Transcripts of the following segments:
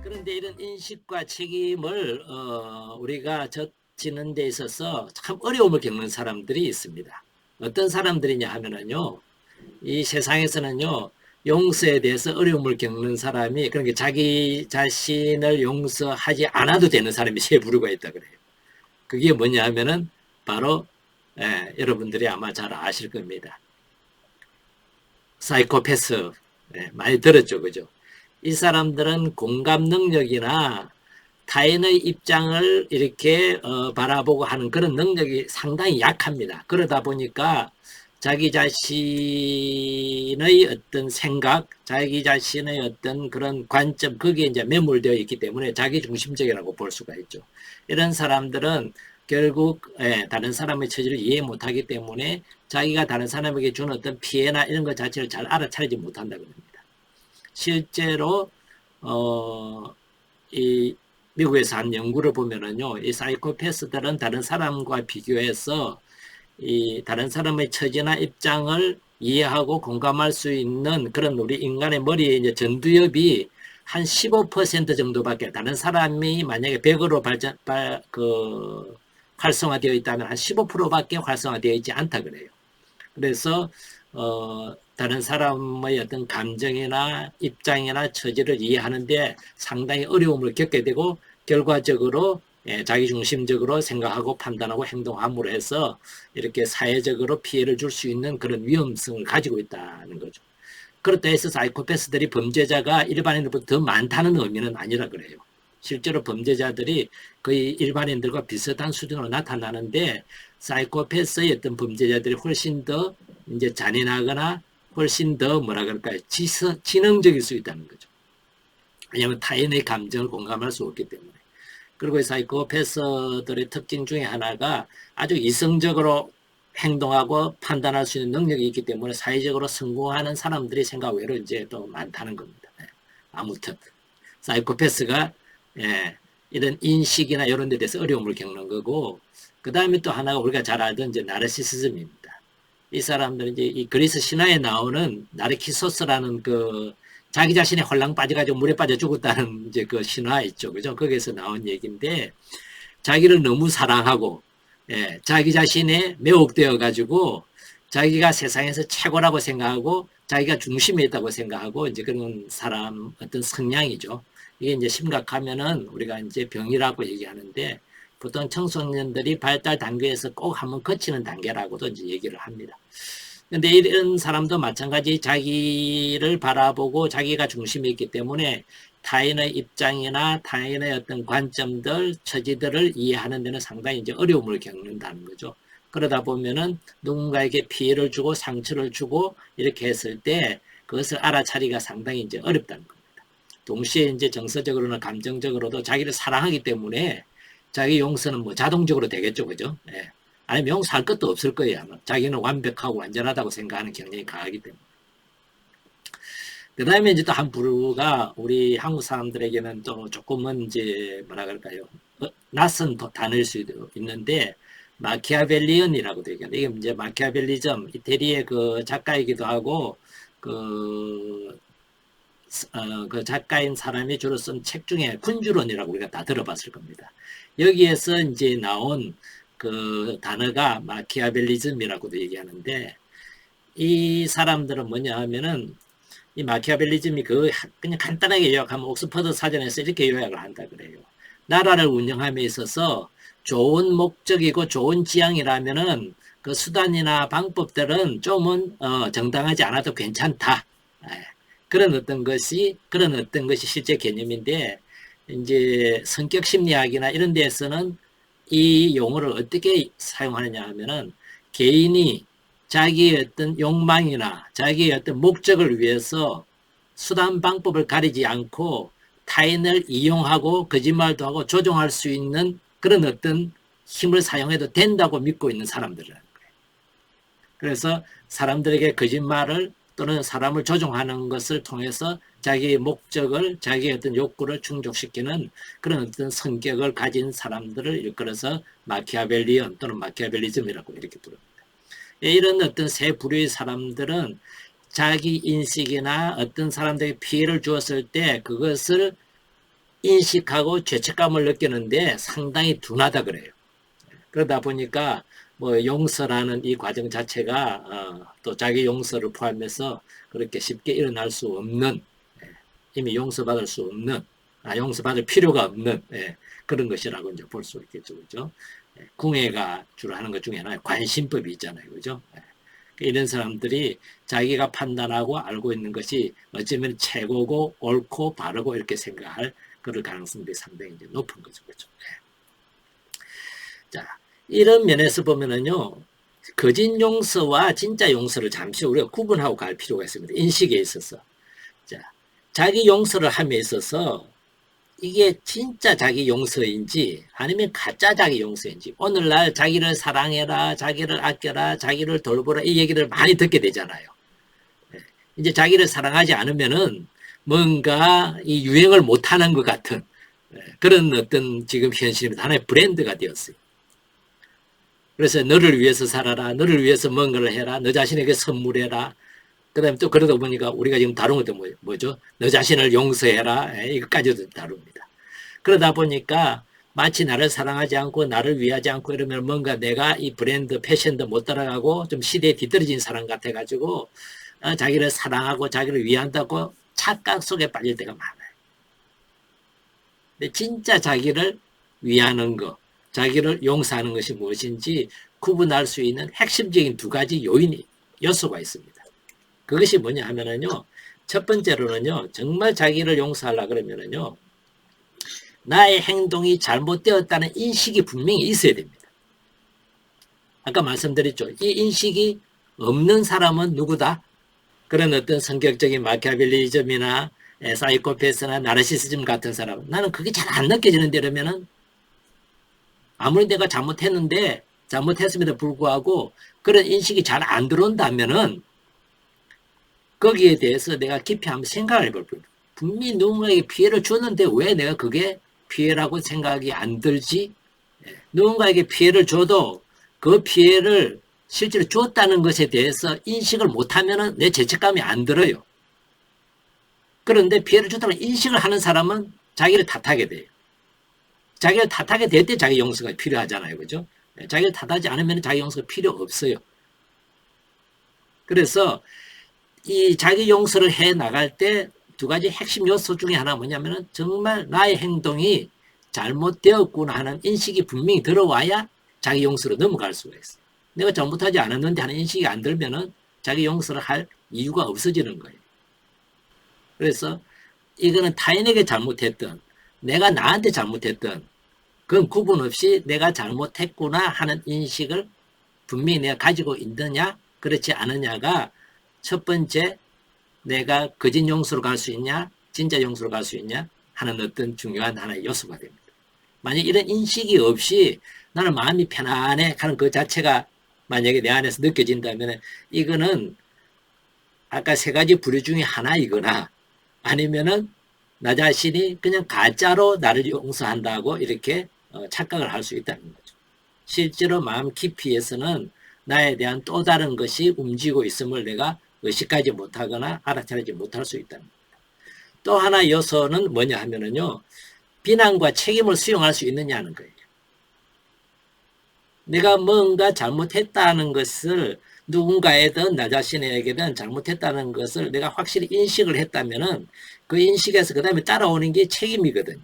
그런데 이런 인식과 책임을 우리가 져지는 데 있어서 참 어려움을 겪는 사람들이 있습니다. 어떤 사람들이냐 하면은요, 이 세상에서는요, 용서에 대해서 어려움을 겪는 사람이, 그러니까 자기 자신을 용서하지 않아도 되는 사람이 세 부류가 있다 그래요. 그게 뭐냐 하면은 바로 여러분들이 아마 잘 아실 겁니다. 사이코패스, 많이 들었죠, 그죠? 이 사람들은 공감 능력이나 타인의 입장을 이렇게 바라보고 하는 그런 능력이 상당히 약합니다. 그러다 보니까 자기 자신의 어떤 생각, 자기 자신의 어떤 그런 관점, 거기에 이제 매몰되어 있기 때문에 자기 중심적이라고 볼 수가 있죠. 이런 사람들은 결국 다른 사람의 처지를 이해 못하기 때문에 자기가 다른 사람에게 준 어떤 피해나 이런 것 자체를 잘 알아차리지 못한다고 합니다. 실제로 이 미국에서 한 연구를 보면은요, 이 사이코패스들은 다른 사람과 비교해서 이 다른 사람의 처지나 입장을 이해하고 공감할 수 있는 그런 우리 인간의 머리에 이제 전두엽이 한 15% 정도밖에, 다른 사람이 만약에 100으로 활성화되어 있다면 한 15%밖에 활성화되어 있지 않다 그래요. 그래서 다른 사람의 어떤 감정이나 입장이나 처지를 이해하는데 상당히 어려움을 겪게 되고, 결과적으로 자기중심적으로 생각하고 판단하고 행동함으로 해서 이렇게 사회적으로 피해를 줄 수 있는 그런 위험성을 가지고 있다는 거죠. 그렇다 해서 사이코패스들이 범죄자가 일반인들보다 더 많다는 의미는 아니라 그래요. 실제로 범죄자들이 거의 일반인들과 비슷한 수준으로 나타나는데, 사이코패스의 어떤 범죄자들이 훨씬 더 이제 잔인하거나 훨씬 더 뭐라 그럴까요? 지능적일 수 있다는 거죠. 왜냐하면 타인의 감정을 공감할 수 없기 때문에. 그리고 사이코패스들의 특징 중에 하나가 아주 이성적으로 행동하고 판단할 수 있는 능력이 있기 때문에 사회적으로 성공하는 사람들이 생각 외로 이제 또 많다는 겁니다. 아무튼 사이코패스가 이런 인식이나 이런 데 대해서 어려움을 겪는 거고, 그 다음에 또 하나가 우리가 잘 알던 이제 나르시시즘입니다. 이 사람들은 이제 이 그리스 신화에 나오는 나르키소스라는 그 자기 자신의 홀랑 빠져가지고 물에 빠져 죽었다는 이제 그 신화 있죠, 그죠? 거기에서 나온 얘기인데, 자기를 너무 사랑하고, 자기 자신에 매혹되어 가지고 자기가 세상에서 최고라고 생각하고 자기가 중심에 있다고 생각하고 이제 그런 사람 어떤 성향이죠. 이게 이제 심각하면은 우리가 이제 병이라고 얘기하는데, 보통 청소년들이 발달 단계에서 꼭 한번 거치는 단계라고도 이제 얘기를 합니다. 근데 이런 사람도 마찬가지 자기를 바라보고 자기가 중심이 있기 때문에 타인의 입장이나 타인의 어떤 관점들, 처지들을 이해하는 데는 상당히 이제 어려움을 겪는다는 거죠. 그러다 보면은 누군가에게 피해를 주고 상처를 주고 이렇게 했을 때 그것을 알아차리기가 상당히 이제 어렵다는 겁니다. 동시에 이제 정서적으로나 감정적으로도 자기를 사랑하기 때문에 자기 용서는 뭐 자동적으로 되겠죠, 그죠? 아니면 용서할 것도 없을 거예요, 아마. 자기는 완벽하고 완전하다고 생각하는 경향이 강하기 때문에. 그 다음에 이제 또 한 부류가 우리 한국 사람들에게는 또 조금은 이제 뭐라 그럴까요? 낯선 단어일 수도 있는데, 마키아벨리언이라고도 얘기하는데, 이게 이제 마키아벨리즘, 이태리의 그 작가이기도 하고, 그 작가인 사람이 주로 쓴 책 중에 군주론이라고 우리가 다 들어봤을 겁니다. 여기에서 이제 나온 그 단어가 마키아벨리즘이라고도 얘기하는데, 이 사람들은 뭐냐 하면은 이 마키아벨리즘이 그냥 간단하게 요약하면 옥스퍼드 사전에서 이렇게 요약을 한다 그래요. 나라를 운영함에 있어서 좋은 목적이고 좋은 지향이라면은 그 수단이나 방법들은 좀은 정당하지 않아도 괜찮다. 그런 어떤 것이 실제 개념인데, 이제 성격 심리학이나 이런 데에서는 이 용어를 어떻게 사용하느냐 하면은 개인이 자기의 어떤 욕망이나 자기의 어떤 목적을 위해서 수단 방법을 가리지 않고 타인을 이용하고 거짓말도 하고 조종할 수 있는 그런 어떤 힘을 사용해도 된다고 믿고 있는 사람들이라는 거예요. 그래서 사람들에게 거짓말을 또는 사람을 조종하는 것을 통해서 자기의 목적을, 자기의 어떤 욕구를 충족시키는 그런 어떤 성격을 가진 사람들을 일컬어서 마키아벨리언 또는 마키아벨리즘이라고 이렇게 부릅니다. 이런 어떤 세 부류의 사람들은 자기 인식이나 어떤 사람들에게 피해를 주었을 때 그것을 인식하고 죄책감을 느끼는데 상당히 둔하다 그래요. 그러다 보니까 뭐 용서라는 이 과정 자체가 또 자기 용서를 포함해서 그렇게 쉽게 일어날 수 없는, 이미 용서받을 수 없는, 용서받을 필요가 없는 그런 것이라고 이제 볼 수 있겠죠, 그죠? 궁예가 주로 하는 것 중에 하나 관심법이 있잖아요, 그죠? 이런 사람들이 자기가 판단하고 알고 있는 것이 어쩌면 최고고 옳고 바르고 이렇게 생각할 그럴 가능성이 상당히 이제 높은 거죠, 그죠? 자, 이런 면에서 보면은요, 거짓 용서와 진짜 용서를 잠시 우리가 구분하고 갈 필요가 있습니다. 인식에 있어서. 자, 자기 용서를 함에 있어서 이게 진짜 자기 용서인지 아니면 가짜 자기 용서인지, 오늘날 자기를 사랑해라, 자기를 아껴라, 자기를 돌보라 이 얘기를 많이 듣게 되잖아요. 이제 자기를 사랑하지 않으면은 뭔가 이 유행을 못하는 것 같은 그런 어떤 지금 현실입니다. 하나의 브랜드가 되었어요. 그래서 너를 위해서 살아라, 너를 위해서 뭔가를 해라, 너 자신에게 선물해라. 그 다음에 또 그러다 보니까 우리가 지금 다룬 것도 뭐죠? 너 자신을 용서해라. 이것까지도 다룹니다. 그러다 보니까 마치 나를 사랑하지 않고 나를 위하지 않고 이러면 뭔가 내가 이 브랜드 패션도 못 따라가고 좀 시대에 뒤떨어진 사람 같아가지고 자기를 사랑하고 자기를 위한다고 착각 속에 빠질 때가 많아요. 근데 진짜 자기를 위하는 것, 자기를 용서하는 것이 무엇인지 구분할 수 있는 핵심적인 두 가지 요소가 있습니다. 그것이 뭐냐 하면은요, 첫 번째로는요, 정말 자기를 용서하려고 그러면은요, 나의 행동이 잘못되었다는 인식이 분명히 있어야 됩니다. 아까 말씀드렸죠. 이 인식이 없는 사람은 누구다? 그런 어떤 성격적인 마키아벨리즘이나 사이코패스나 나르시시즘 같은 사람, 나는 그게 잘 안 느껴지는데 이러면은 아무리 내가 잘못했음에도 불구하고 그런 인식이 잘 안 들어온다면은 거기에 대해서 내가 깊이 한번 생각을 해볼 거예요. 분명히 누군가에게 피해를 줬는데 왜 내가 그게 피해라고 생각이 안 들지? 누군가에게 피해를 줘도 그 피해를 실제로 줬다는 것에 대해서 인식을 못하면 내 죄책감이 안 들어요. 그런데 피해를 줬다는 인식을 하는 사람은 자기를 탓하게 돼요. 자기를 탓하게 될 때 자기 용서가 필요하잖아요. 그죠? 자기를 탓하지 않으면 자기 용서가 필요 없어요. 그래서 이 자기 용서를 해 나갈 때 두 가지 핵심 요소 중에 하나 뭐냐면은 정말 나의 행동이 잘못되었구나 하는 인식이 분명히 들어와야 자기 용서로 넘어갈 수가 있어요. 내가 잘못하지 않았는데 하는 인식이 안 들면은 자기 용서를 할 이유가 없어지는 거예요. 그래서 이거는 타인에게 잘못했던, 내가 나한테 잘못했던, 그건 구분 없이 내가 잘못했구나 하는 인식을 분명히 내가 가지고 있느냐, 그렇지 않느냐가 첫 번째, 내가 거짓 용서로 갈 수 있냐, 진짜 용서로 갈 수 있냐 하는 어떤 중요한 하나의 요소가 됩니다. 만약 이런 인식이 없이 나는 마음이 편안해 하는 그 자체가 만약에 내 안에서 느껴진다면 이거는 아까 세 가지 부류 중에 하나이거나 아니면은 나 자신이 그냥 가짜로 나를 용서한다고 이렇게 착각을 할 수 있다는 거죠. 실제로 마음 깊이에서는 나에 대한 또 다른 것이 움직이고 있음을 내가 의식하지 못하거나 알아차리지 못할 수 있다는 겁니다. 또 하나 요소는 뭐냐 하면은요, 비난과 책임을 수용할 수 있느냐는 거예요. 내가 뭔가 잘못했다는 것을 누군가에든 나 자신에게든 잘못했다는 것을 내가 확실히 인식을 했다면은 그 인식에서 그 다음에 따라오는 게 책임이거든요.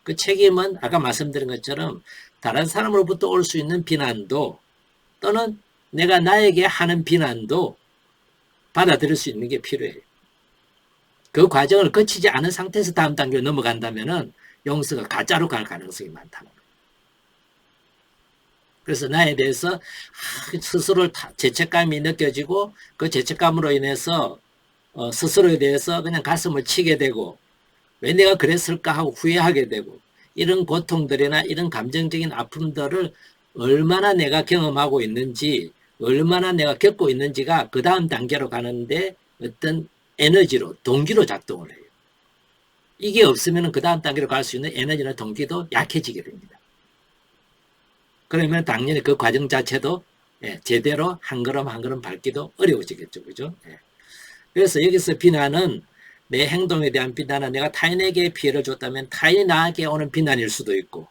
그 책임은 아까 말씀드린 것처럼 다른 사람으로부터 올 수 있는 비난도 또는 내가 나에게 하는 비난도 받아들일 수 있는 게 필요해요. 그 과정을 거치지 않은 상태에서 다음 단계로 넘어간다면은 용서가 가짜로 갈 가능성이 많다는 거예요. 그래서 나에 대해서 스스로 죄책감이 느껴지고 그 죄책감으로 인해서 스스로에 대해서 그냥 가슴을 치게 되고 왜 내가 그랬을까 하고 후회하게 되고 이런 고통들이나 이런 감정적인 아픔들을 얼마나 내가 경험하고 있는지, 얼마나 내가 겪고 있는지가 그 다음 단계로 가는데 어떤 에너지로, 동기로 작동을 해요. 이게 없으면 그 다음 단계로 갈 수 있는 에너지나 동기도 약해지게 됩니다. 그러면 당연히 그 과정 자체도 제대로 한 걸음 한 걸음 밟기도 어려워지겠죠. 그죠? 그래서 여기서 비난은 내 행동에 대한 비난은 내가 타인에게 피해를 줬다면 타인이 나에게 오는 비난일 수도 있고,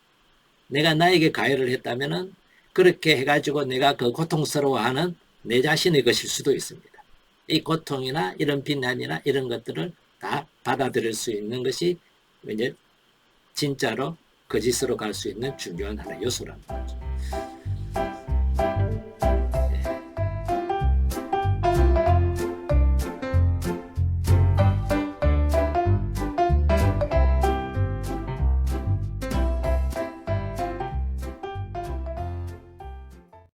내가 나에게 가해를 했다면은 그렇게 해가지고 내가 그 고통스러워하는 내 자신의 것일 수도 있습니다. 이 고통이나 이런 비난이나 이런 것들을 다 받아들일 수 있는 것이 이제 진짜로 거짓으로 갈 수 있는 중요한 하나의 요소라는 거죠.